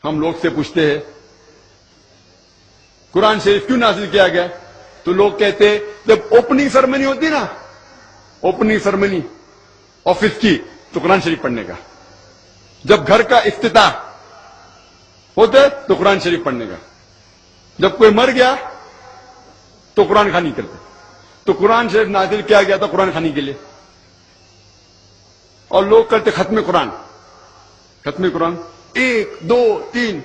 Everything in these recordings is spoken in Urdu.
ہم لوگ سے پوچھتے ہیں قرآن شریف کیوں نازل کیا گیا، تو لوگ کہتے ہیں جب اوپننگ سرمنی ہوتی نا، اوپننگ سرمنی آفس کی، تو قرآن شریف پڑھنے کا، جب گھر کا افتتاح ہوتا ہے تو قرآن شریف پڑھنے کا، جب کوئی مر گیا تو قرآن خوانی کرتے، تو قرآن شریف نازل کیا گیا تھا قرآن خوانی کے لیے. اور لوگ کرتے ختم قرآن، ختم قرآن 1 2 3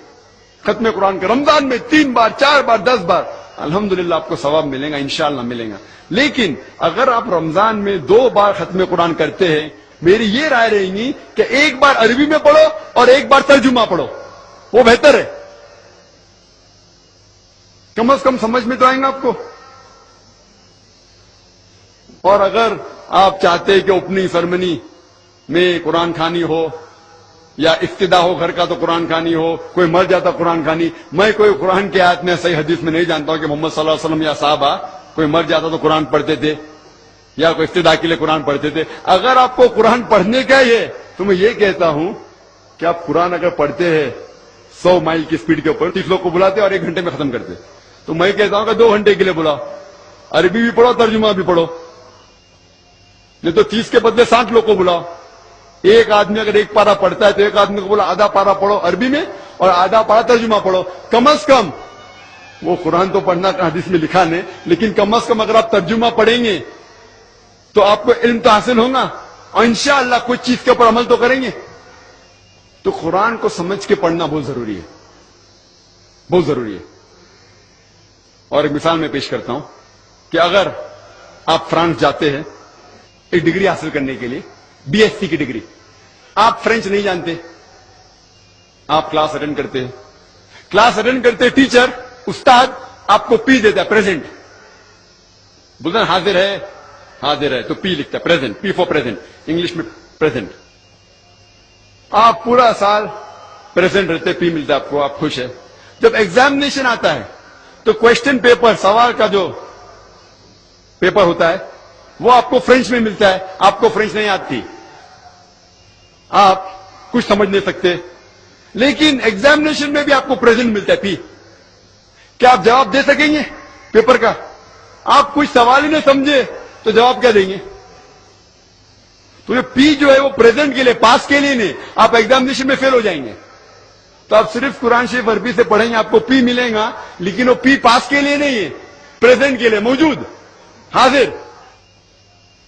ختم قرآن کا رمضان میں 3 بار 4 بار 10 بار، الحمدللہ آپ کو ثواب ملے گا، انشاءاللہ ملے گا. لیکن اگر آپ رمضان میں 2 بار ختم قرآن کرتے ہیں، میری یہ رائے رہے گی کہ 1 بار عربی میں پڑھو اور 1 بار ترجمہ پڑھو، وہ بہتر ہے. کم از کم سمجھ میں تو آئیں گا آپ کو. اور اگر آپ چاہتے ہیں کہ اوپننگ سرمنی میں قرآن خوانی ہو یا افتتاح ہو گھر کا تو قرآن خوانی ہو، کوئی مر جاتا قرآن خوانی، میں کوئی قرآن کی آیت میں صحیح حدیث میں نہیں جانتا ہوں کہ محمد صلی اللہ علیہ وسلم یا صحابہ کوئی مر جاتا تو قرآن پڑھتے تھے یا کوئی افتتاح کے لیے قرآن پڑھتے تھے. اگر آپ کو قرآن پڑھنے کا ہی ہے تو میں یہ کہتا ہوں کہ آپ قرآن اگر پڑھتے ہیں 100 مائل کی سپیڈ کے اوپر، 30 لوگ کو بلاتے اور 1 گھنٹے میں ختم کرتے، تو میں کہتا ہوں کہ 2 گھنٹے کے لیے بلاؤ، عربی بھی پڑھو ترجمہ بھی پڑھو. نہیں تو 30 کے بدلے 60 لوگ کو بلاؤ. ایک آدمی اگر 1 پارا پڑھتا ہے تو ایک آدمی کو بولا آدھا پارا پڑھو عربی میں اور آدھا پارا ترجمہ پڑھو. کم از کم وہ قرآن تو پڑھنا حدیث میں لکھا نہیں، لیکن کم از کم اگر آپ ترجمہ پڑھیں گے تو آپ کو علم تو حاصل ہوگا اور انشاءاللہ کچھ چیز کے اوپر عمل تو کریں گے. تو قرآن کو سمجھ کے پڑھنا بہت ضروری ہے، بہت ضروری ہے. اور ایک مثال میں پیش کرتا ہوں کہ اگر آپ فرانس جاتے ہیں ایک ڈگری حاصل کرنے کے لیے، بی ایس سی کی ڈگری، آپ فرینچ نہیں جانتے، آپ کلاس اٹینڈ کرتے ہیں، کلاس اٹینڈ کرتے ٹیچر استاد آپ کو پی دیتا ہے، پریزنٹ بولتا ہے حاضر ہے، حاضر ہے تو پی لکھتا ہے، present, P four present, English میں پریزنٹ. آپ پورا سال پریزنٹ رہتے، پی ملتا ہے آپ کو، آپ خوش ہے. جب ایگزامینیشن آتا ہے تو کوشچن پیپر، سوال کا جو پیپر ہوتا ہے وہ آپ کو فرینچ میں ملتا ہے، آپ کو فرینچ نہیں آتی، آپ کچھ سمجھ نہیں سکتے، لیکن ایگزامینیشن میں بھی آپ کو پریزنٹ ملتا ہے، پی. کیا آپ جواب دے سکیں گے پیپر کا؟ آپ کچھ سوال ہی نہیں سمجھے تو جواب کیا دیں گے؟ تو یہ پی جو ہے وہ پریزنٹ کے لیے، پاس کے لیے نہیں، آپ ایگزامینیشن میں فیل ہو جائیں گے. تو آپ صرف قرآن شریف عربی سے پڑھیں گے، آپ کو پی ملے گا، لیکن وہ پی پاس کے لیے نہیں ہے، پریزنٹ کے لیے، موجود، حاضر.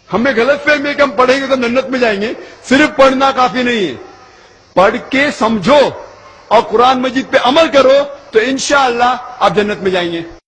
ہمیں غلط فہمی ہے کہ ہم پڑھیں گے تو جنت میں جائیں گے. صرف پڑھنا کافی نہیں ہے، پڑھ کے سمجھو اور قرآن مجید پہ عمل کرو تو انشاءاللہ آپ جنت میں جائیں گے.